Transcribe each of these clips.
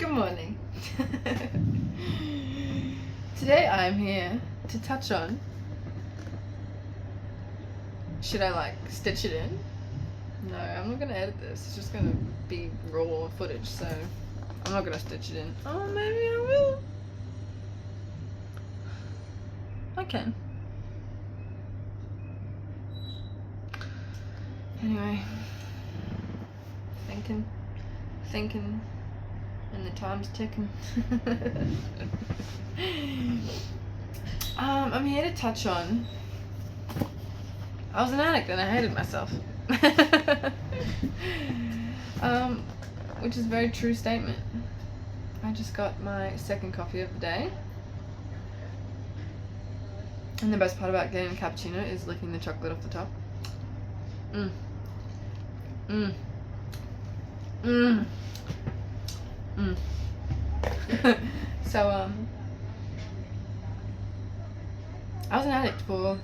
Good morning. Today I'm here to touch on, should I like stitch it in? No, I'm not gonna edit this. It's just gonna be raw footage, so I'm not gonna stitch it in. Oh, maybe I will. I can. Anyway, thinking, and the time's ticking. I'm here to touch on, I was an addict and I hated myself. Which is a very true statement. I just got my second coffee of the day. And the best part about getting a cappuccino is licking the chocolate off the top. So, I was an addict for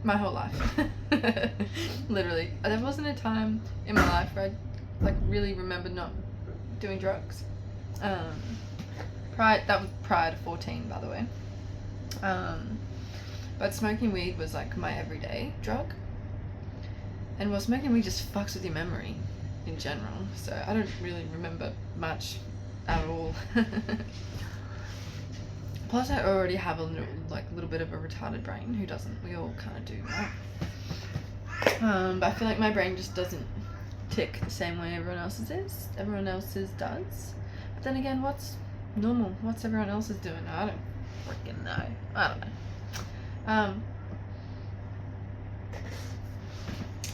my whole life. Literally. There wasn't a time in my life where I really remembered not doing drugs. That was prior to 14, by the way. But smoking weed was like my everyday drug. And smoking weed just fucks with your memory in general. So I don't really remember much at all. Plus, I already have a little bit of a retarded brain. Who doesn't? We all kind of do, right? But I feel like my brain just doesn't tick the same way everyone else's does. But then again, what's normal? What's everyone else's doing? I don't freaking know. I don't know.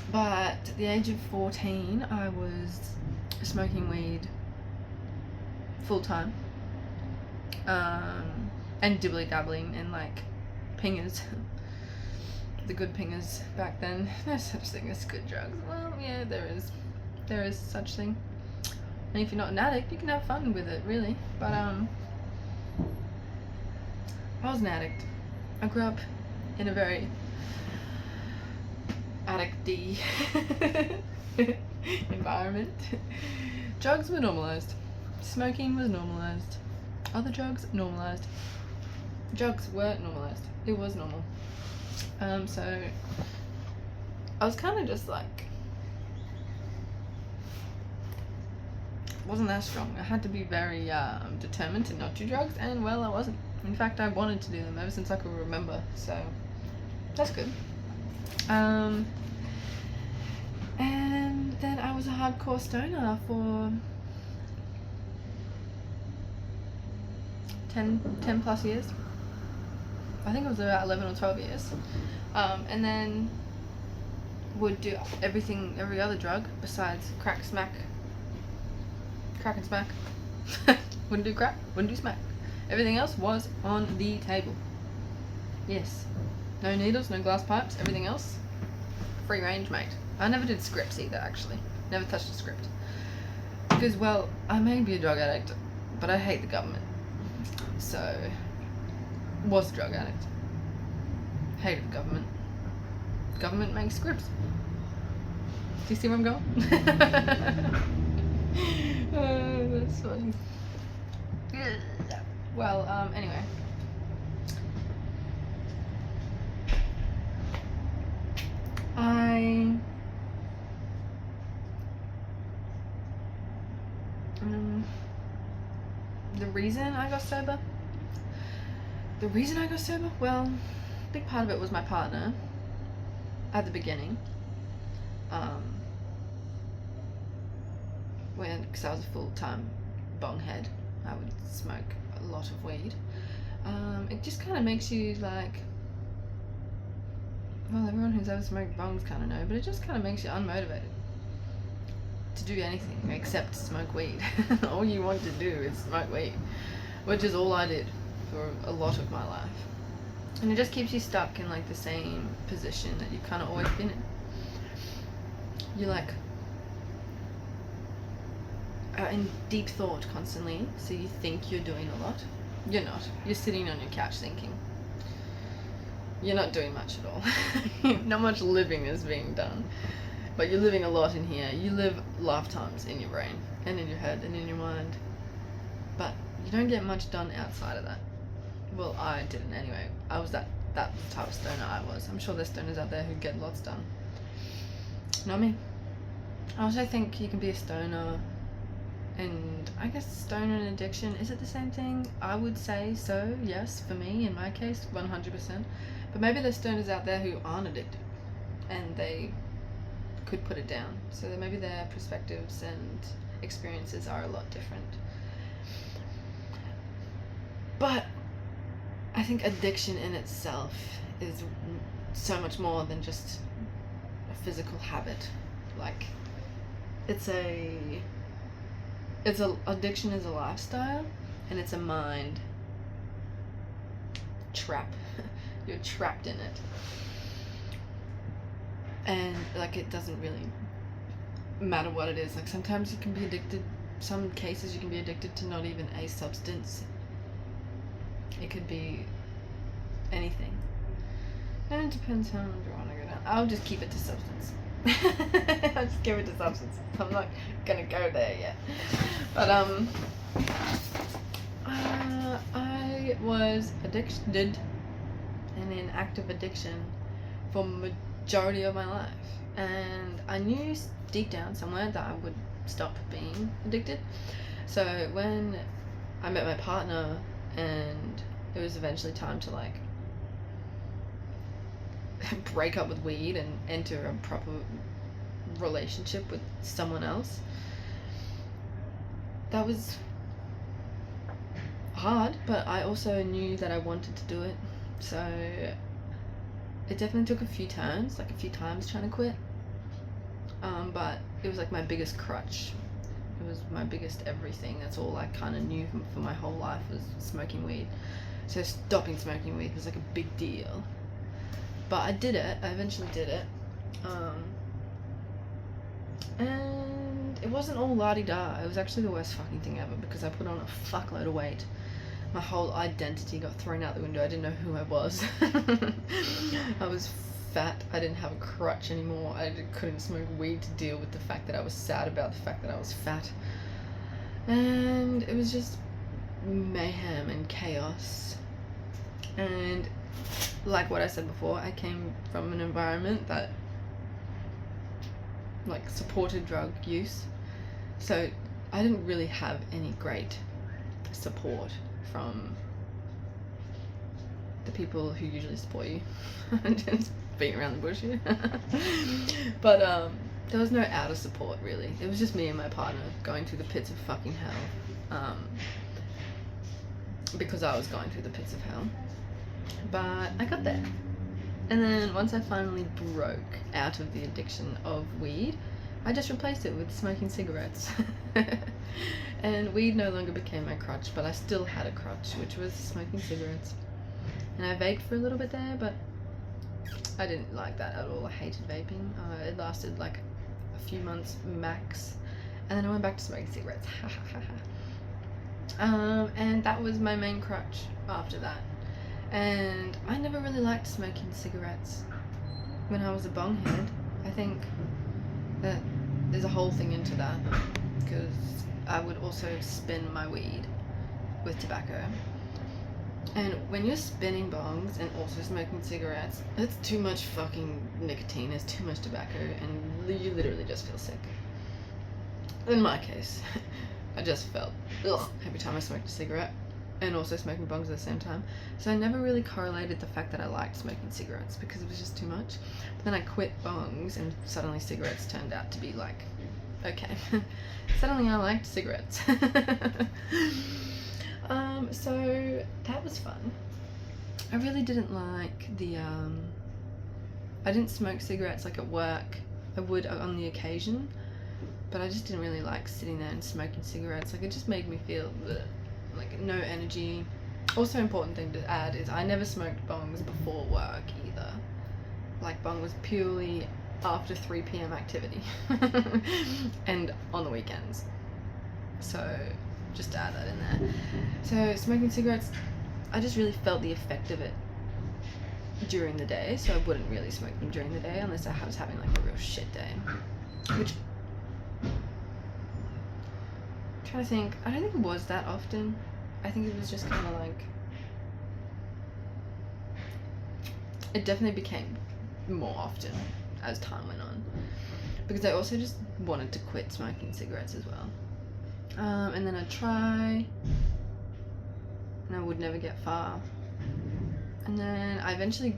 But at the age of 14, I was smoking weed full time. And dibbly-dabbling in like pingers. The good pingers back then. There's such thing as good drugs. Well, yeah, there is such thing. And if you're not an addict, you can have fun with it, really. But I was an addict. I grew up in a very addict-y environment. Drugs were normalized. Smoking was normalized. Other drugs normalized. Drugs were normalized. It was normal. So I was kind of just like, wasn't that strong. I had to be very determined to not do drugs, and well, I wasn't. In fact, I wanted to do them ever since I could remember, so that's good. And then I was a hardcore stoner for 10 plus years. I think it was about 11 or 12 years. And then would do every other drug besides crack and smack. Wouldn't do crack, wouldn't do smack. Everything else was on the table. Yes. No needles, no glass pipes, everything else, free range, mate. I never did scripts either, actually. Never touched a script. Because, well, I may be a drug addict, but I hate the government. So, was a drug addict. Hated the government. Government makes scripts. Do you see where I'm going? That's funny. Well, anyway. The reason I got sober? Well, a big part of it was my partner at the beginning. Because I was a full-time bonghead, I would smoke a lot of weed. It just kind of makes you like, well, everyone who's ever smoked bongs kind of know, but it just kind of makes you unmotivated to do anything except smoke weed. All you want to do is smoke weed, which is all I did for a lot of my life. And it just keeps you stuck in like the same position that you've kind of always been in. You're like in deep thought constantly, so you think you're doing a lot. You're not. You're sitting on your couch thinking. You're not doing much at all. Not much living is being done. but you're living a lot in here. You live lifetimes in your brain and in your head and in your mind, but you don't get much done outside of that. Well, I didn't anyway. I was that type of stoner I was. I'm sure there's stoners out there who get lots done. Not me. I also think you can be a stoner, and I guess stoner and addiction, is it the same thing? I would say so, yes, for me, in my case, 100%. But maybe there's stoners out there who aren't addicted, and they could put it down. So that maybe their perspectives and experiences are a lot different. But I think addiction in itself is so much more than just a physical habit. Like, addiction is a lifestyle, and it's a mind trap. You're trapped in it. And like, it doesn't really matter what it is. Like, sometimes you can be addicted, some cases you can be addicted to not even a substance. It could be anything. And it depends how much you want to go down. I'll just keep it to substance. I'll just give it to substance. I'm not gonna go there yet. But I was addicted and in active addiction for majority of my life, and I knew deep down somewhere that I would stop being addicted. So when I met my partner and it was eventually time to like break up with weed and enter a proper relationship with someone else, that was hard, but I also knew that I wanted to do it. So it definitely took a few turns, like a few times trying to quit, but it was like my biggest crutch. It was my biggest everything. That's all I kind of knew for my whole life, was smoking weed. So stopping smoking weed was like a big deal. But I did it. I eventually did it. And it wasn't all la-di-da. It was actually the worst fucking thing ever, because I put on a fuckload of weight. My whole identity got thrown out the window. I didn't know who I was. I was fat. I didn't have a crutch anymore. I couldn't smoke weed to deal with the fact that I was sad about the fact that I was fat. And it was just mayhem and chaos. And like what I said before, I came from an environment that like supported drug use. So I didn't really have any great support from the people who usually support you. Just beating around the bush here. But there was no outer support really. It was just me and my partner going through the pits of fucking hell. Because I was going through the pits of hell. But I got there. And then once I finally broke out of the addiction of weed, I just replaced it with smoking cigarettes. And weed no longer became my crutch, but I still had a crutch, which was smoking cigarettes. And I vaped for a little bit there, but I didn't like that at all. I hated vaping. It lasted like a few months max, and then I went back to smoking cigarettes. And that was my main crutch after that. And I never really liked smoking cigarettes when I was a bonghead. I think that there's a whole thing into that, because I would also spin my weed with tobacco. And when you're spinning bongs and also smoking cigarettes, it's too much fucking nicotine, it's too much tobacco, and you literally just feel sick. In my case, I just felt ugh every time I smoked a cigarette, and also smoking bongs at the same time. So I never really correlated the fact that I liked smoking cigarettes, because it was just too much. But then I quit bongs, and suddenly cigarettes turned out to be like, okay. Suddenly I liked cigarettes. So that was fun. I really didn't like the, I didn't smoke cigarettes like at work. I would on the occasion, but I just didn't really like sitting there and smoking cigarettes. Like, it just made me feel like no energy. Also, important thing to add is I never smoked bongs before work either. Like, bong was purely after 3 p.m. activity and on the weekends. So just to add that in there. So smoking cigarettes, I just really felt the effect of it during the day, so I wouldn't really smoke them during the day unless I was having like a real shit day. which, I'm trying to think, I don't think it was that often. I think it was just kind of like, it definitely became more often as time went on, because I also just wanted to quit smoking cigarettes as well. And then I'd try, and I would never get far. And then I eventually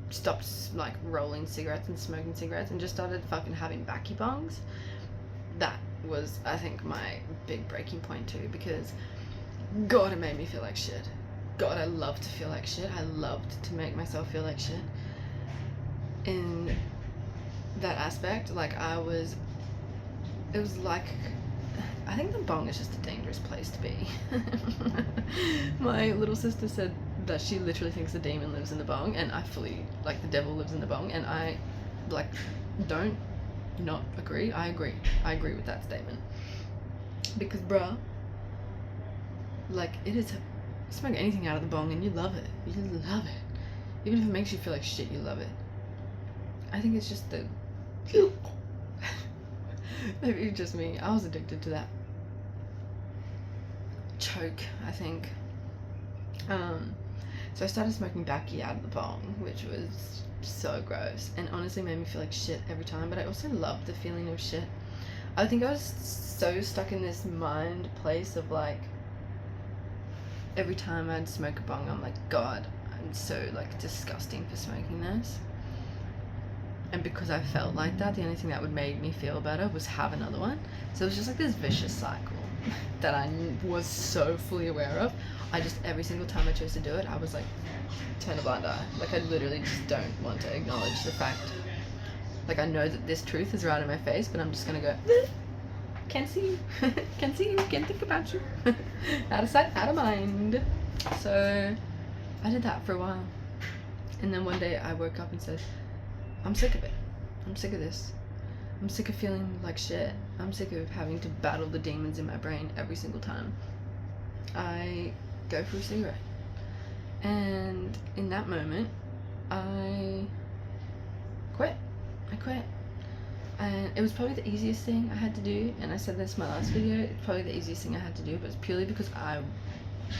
stopped like rolling cigarettes and smoking cigarettes and just started fucking having backy bongs. That was, I think, my big breaking point too, because God, it made me feel like shit. God, I loved to feel like shit. I loved to make myself feel like shit. In that aspect, like it was like, I think the bong is just a dangerous place to be. My little sister said that she literally thinks the demon lives in the bong, and I fully, like, the devil lives in the bong, and I, like, don't not agree. I agree with that statement. Because, bruh, like, it is, you smoke anything out of the bong and you love it. You love it. Even if it makes you feel like shit, you love it. I think it's just the maybe it's just me. I was addicted to that choke, I think. So I started smoking backy out of the bong, which was so gross and honestly made me feel like shit every time, but I also loved the feeling of shit. I think I was so stuck in this mind place of like, every time I'd smoke a bong, I'm like, God, I'm so like disgusting for smoking this. And because I felt like that, the only thing that would make me feel better was have another one. So it was just like this vicious cycle that I was so fully aware of. I just, every single time I chose to do it, I was like, turn a blind eye. Like, I literally just don't want to acknowledge the fact. Like, I know that this truth is right in my face, but I'm just gonna go, can't see you, can't see you, can't think about you. Out of sight, out of mind. So I did that for a while. And then one day I woke up and said, I'm sick of it. I'm sick of this. I'm sick of feeling like shit. I'm sick of having to battle the demons in my brain every single time I go for a cigarette. And in that moment, I quit. And it was probably the easiest thing I had to do. And I said this in my last video. It's probably the easiest thing I had to do, but it's purely because I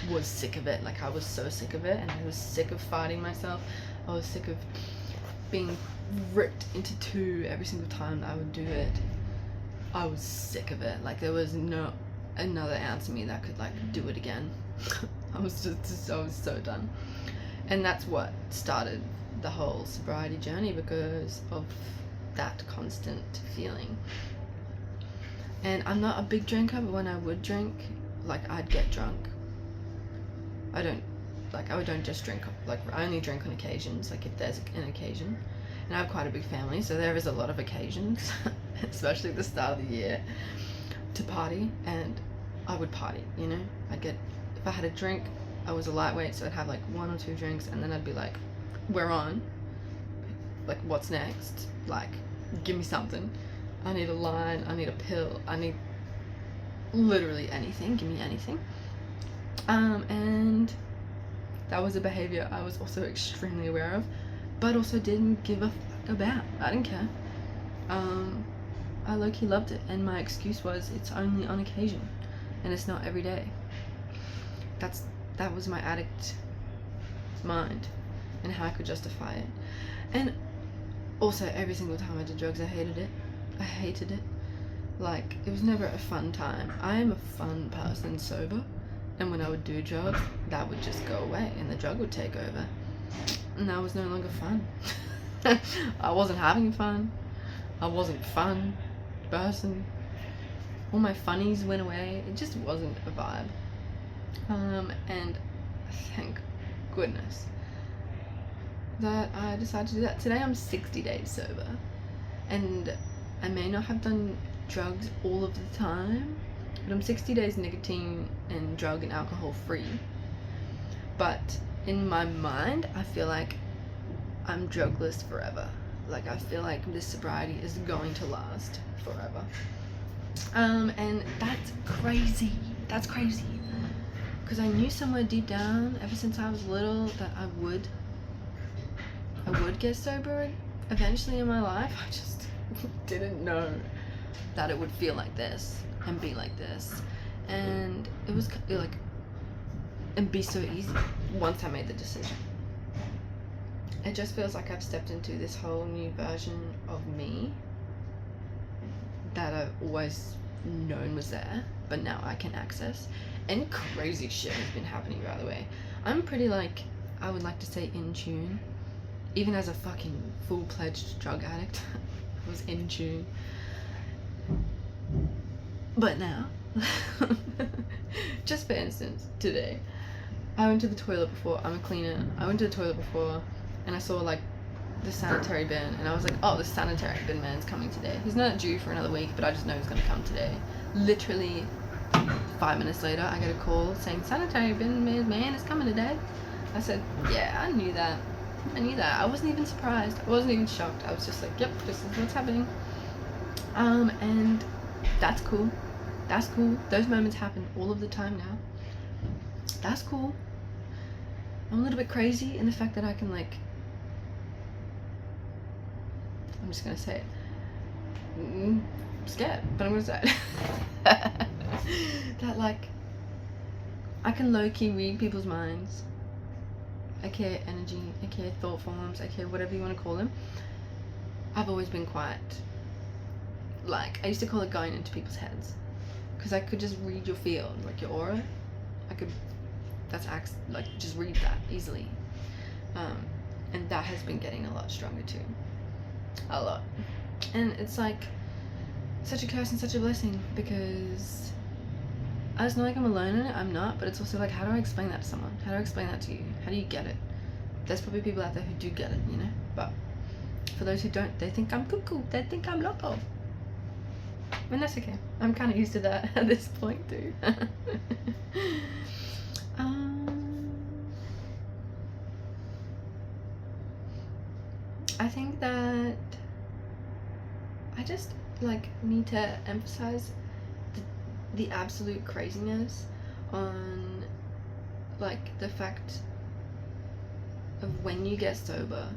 was sick of it. Like, I was so sick of it, and I was sick of fighting myself. I was sick of being ripped into two every single time I would do it. I was sick of it. Like, there was no another ounce of me that could like do it again. I was so done. And that's what started the whole sobriety journey, because of that constant feeling. And I'm not a big drinker, but when I would drink, like, I'd get drunk. I don't just drink, like, I only drink on occasions, like if there's an occasion. And I have quite a big family, so there is a lot of occasions, especially at the start of the year, to party. And I would party, you know? if I had a drink, I was a lightweight, so I'd have like 1 or 2 drinks, and then I'd be like, we're on. Like, what's next? Like, give me something. I need a line, I need a pill, I need literally anything, give me anything. And that was a behavior I was also extremely aware of, but also didn't give a fuck about. I didn't care. I low-key loved it, and my excuse was, it's only on occasion, and it's not every day. That was my addict mind, and how I could justify it. And also, every single time I did drugs, I hated it. Like, it was never a fun time. I am a fun person sober, and when I would do drugs, that would just go away, and the drug would take over, and that was no longer fun. I wasn't having fun. I wasn't a fun person. All my funnies went away. It just wasn't a vibe. And thank goodness that I decided to do that. Today I'm 60 days sober, and I may not have done drugs all of the time, but I'm 60 days nicotine and drug and alcohol free. But in my mind, I feel like I'm drugless forever. Like, I feel like this sobriety is going to last forever. And that's crazy. Because I knew somewhere deep down, ever since I was little, that I would get sober eventually in my life. I just didn't know that it would feel like this and be like this, and it was like, and be so easy once I made the decision. It just feels like I've stepped into this whole new version of me that I've always known was there, but now I can access. And crazy shit has been happening, by the way. I'm pretty, like, I would like to say in tune. Even as a fucking full-fledged drug addict, I was in tune. But now, just for instance, today, I went to the toilet before. I'm a cleaner. I went to the toilet before, and I saw, like, the sanitary bin, and I was like, oh, the sanitary bin man's coming today. He's not due for another week, but I just know he's gonna come today. Literally 5 minutes later, I get a call saying sanitary bin man is coming today. I said, yeah, I knew that. I wasn't even surprised. I wasn't even shocked. I was just like, yep, this is what's happening. And that's cool. That's cool. Those moments happen all of the time now. That's cool. I'm a little bit crazy in the fact that I can, like, I'm just gonna say it. I'm scared, but I'm gonna say it. That, like, I can low-key read people's minds. aka energy, aka thought forms, aka whatever you want to call them. I've always been quite, like, I used to call it going into people's heads, because I could just read your field, like your aura. I could, like, just read that easily. And that has been getting a lot stronger too. A lot. And it's like such a curse and such a blessing, because I just know, like, I'm alone in it. I'm not, but it's also like, how do I explain that to someone? How do I explain that to you? How do you get it? There's probably people out there who do get it, you know, but for those who don't, they think I'm cuckoo, they think I'm loco. And that's okay. I'm kind of used to that at this point too. I think that I just, like, need to emphasize the absolute craziness on, like, the fact of when you get sober,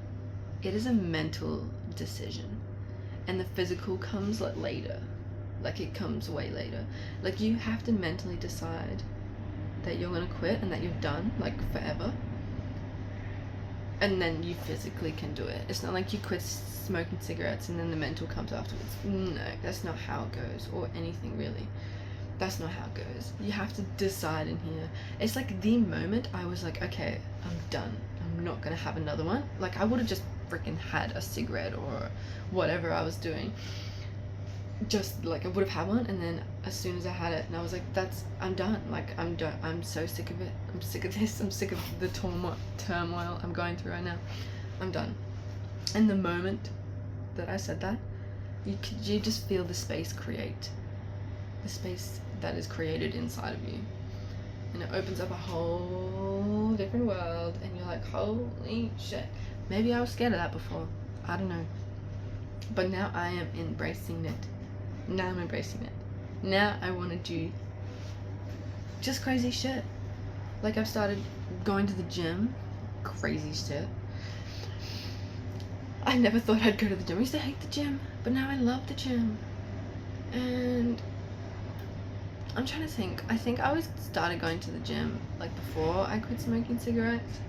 it is a mental decision, and the physical comes, like, later. Like, it comes way later. Like, you have to mentally decide that you're gonna quit and that you're done, like, forever, and then you physically can do it. It's not like you quit smoking cigarettes and then the mental comes afterwards. No, that's not how it goes, or anything really. That's not how it goes. You have to decide in here. It's like the moment I was like, okay, I'm done. I'm not gonna have another one. Like, I would have just freaking had a cigarette or whatever I was doing. Just, like, I would have had one, and then as soon as I had it, and I was like, I'm done. Like, I'm done. I'm so sick of it. I'm sick of this. I'm sick of the turmoil I'm going through right now. I'm done. And the moment that I said that, you just feel the space create. The space that is created inside of you. And it opens up a whole different world, and you're like, holy shit. Maybe I was scared of that before. I don't know. But now I am embracing it. Now I'm embracing it. Now I want to do just crazy shit. Like, I've started going to the gym. Crazy shit. I never thought I'd go to the gym. I used to hate the gym, but now I love the gym. And I'm trying to think. I think I always started going to the gym, like, before I quit smoking cigarettes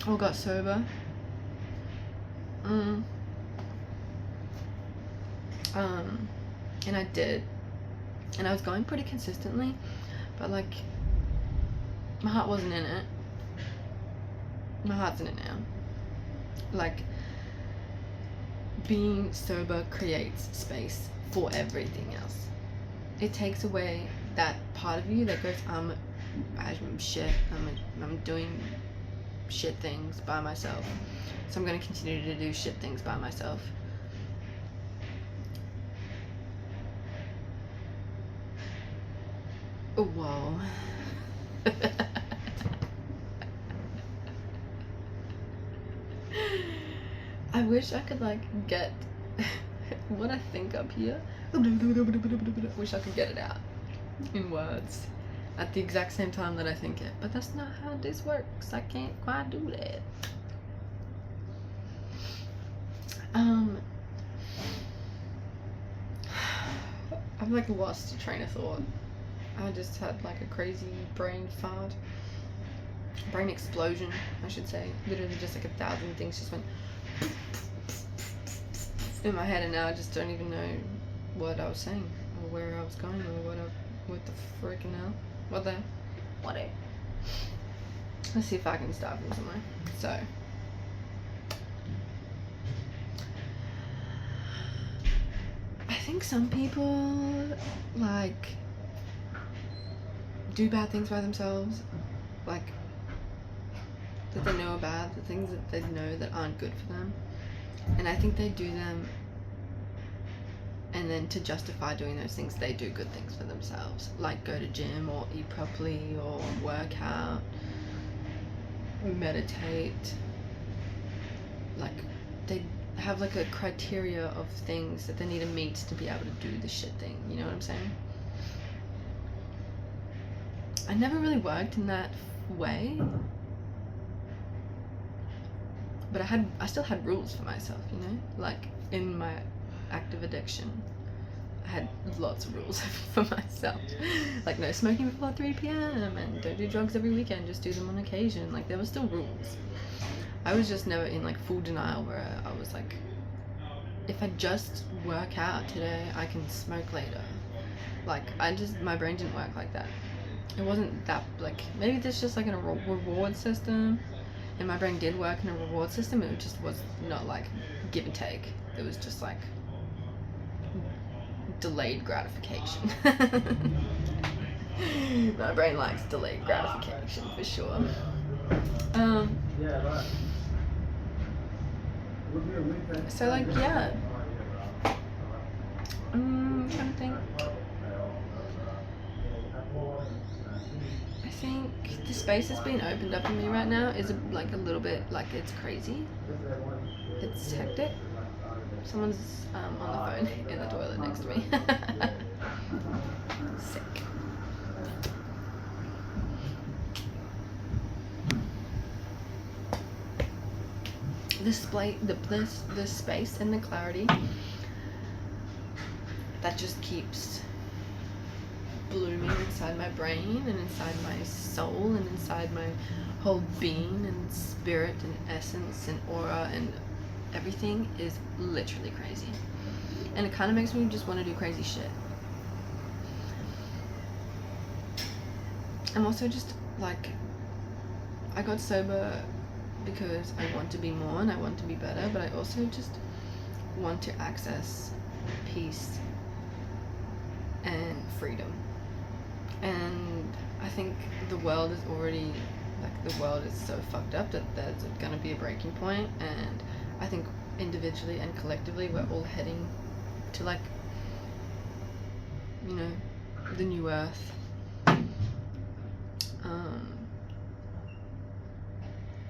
or got sober. And I did, and I was going pretty consistently, but, like, my heart wasn't in it. My heart's in it now. Like, being sober creates space for everything else. It takes away that part of you that goes, I'm shit, I'm doing shit things by myself, so I'm going to continue to do shit things by myself. Oh, whoa. I wish I could, like, get what I think up here. Wish I could get it out in words at the exact same time that I think it, but that's not how this works. I can't quite do that. I've like lost a train of thought. I just had like a crazy brain fart. Brain explosion, I should say. Literally just like 1,000 things just went in my head, and now I just don't even know what I was saying or where I was going or what the freaking hell. Whatever. Let's see if I can start from somewhere. So I think some people like do bad things by themselves, like that they know about, the things that they know that aren't good for them, and I think they do them, and then to justify doing those things they do good things for themselves, like go to gym or eat properly or work out, meditate. Like they have like a criteria of things that they need to meet to be able to do the shit thing, you know what I'm saying? I never really worked in that way, but I still had rules for myself, you know? Like in my active addiction, I had lots of rules for myself. Like no smoking before 3 p.m. and don't do drugs every weekend, just do them on occasion. Like there were still rules. I was just never in like full denial where I was like, if I just work out today, I can smoke later. Like my brain didn't work like that. It wasn't that, like, maybe there's just like a reward system, and my brain did work in a reward system. It just was not like give and take. It was just like delayed gratification. My brain likes delayed gratification for sure. So like, yeah. I'm trying to think. I think the space that's being opened up in me right now is like a little bit like it's crazy. It's hectic. Someone's on the phone in the toilet next to me. Sick. The space and the clarity that just keeps blooming inside my brain and inside my soul and inside my whole being and spirit and essence and aura and everything is literally crazy, and it kind of makes me just want to do crazy shit. I'm also just like, I got sober because I want to be more and I want to be better, but I also just want to access peace and freedom. And I think the world is already, like, the world is so fucked up that there's gonna be a breaking point, and I think individually and collectively we're all heading to, like, you know, the new earth.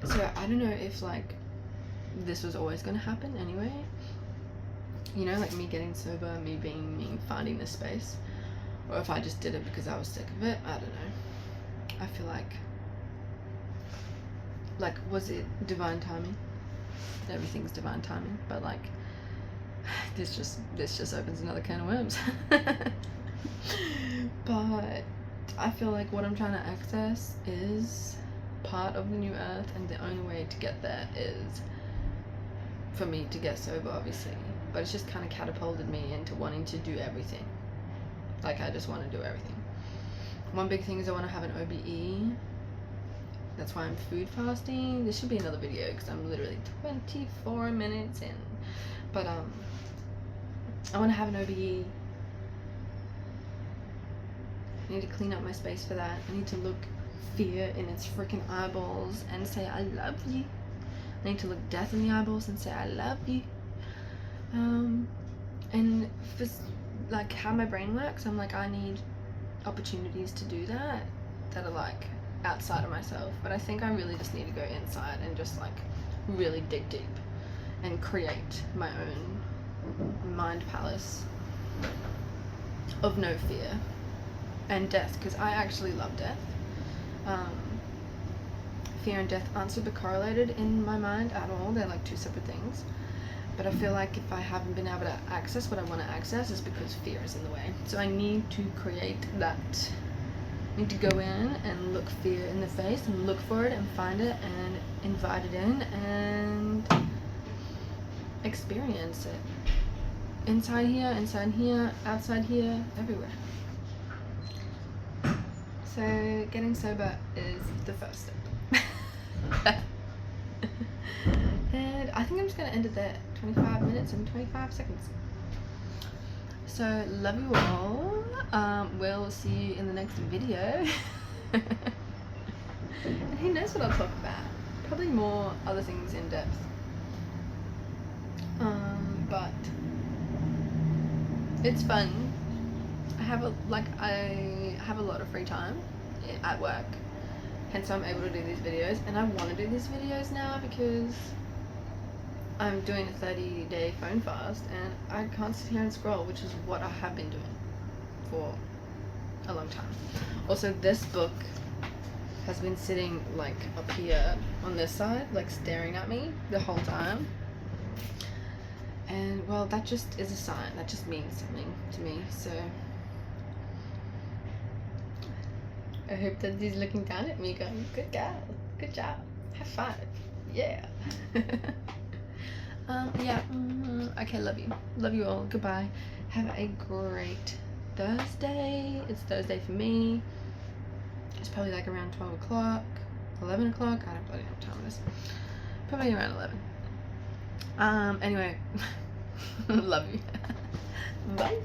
So I don't know if like this was always gonna happen anyway, you know, like me getting sober, me being me, finding this space, or if I just did it because I was sick of it. I don't know. I feel like was it divine timing? Everything's divine timing, but like this just opens another can of worms. But I feel like what I'm trying to access is part of the new earth, and the only way to get there is for me to get sober, obviously. But it's just kind of catapulted me into wanting to do everything. Like, I just want to do everything. One big thing is I want to have an OBE. That's why I'm food fasting. This should be another video because I'm literally 24 minutes in. But I want to have an OBE. I need to clean up my space for that. I need to look fear in its freaking eyeballs and say I love you. I need to look death in the eyeballs and say I love you. And for like how my brain works, I'm like, I need opportunities to do that are like outside of myself. But I think I really just need to go inside and just like really dig deep and create my own mind palace of no fear and death, because I actually love death. Fear and death aren't super correlated in my mind at all. They're like two separate things. But I feel like if I haven't been able to access what I want to access, it's because fear is in the way. So I need to create that. I need to go in and look fear in the face and look for it and find it and invite it in and experience it. Inside here, outside here, everywhere. So getting sober is the first step. And I think I'm just going to end it there. 25 minutes and 25 seconds. So love you all. We'll see you in the next video. And who knows what I'll talk about. Probably more other things in depth. But it's fun. I have a lot of free time at work, hence I'm able to do these videos, and I want to do these videos now because I'm doing a 30-day phone fast and I can't sit here and scroll, which is what I have been doing for a long time. Also, this book has been sitting like up here on this side, like staring at me the whole time. And well, that just is a sign. That just means something to me. So I hope that he's looking down at me going, good girl, good job, high five, yeah. Yeah, okay, love you all, goodbye, have a great Thursday. It's Thursday for me. It's probably like around 12 o'clock, 11 o'clock, I don't bloody know what time it is, probably around 11. Anyway, love you, bye.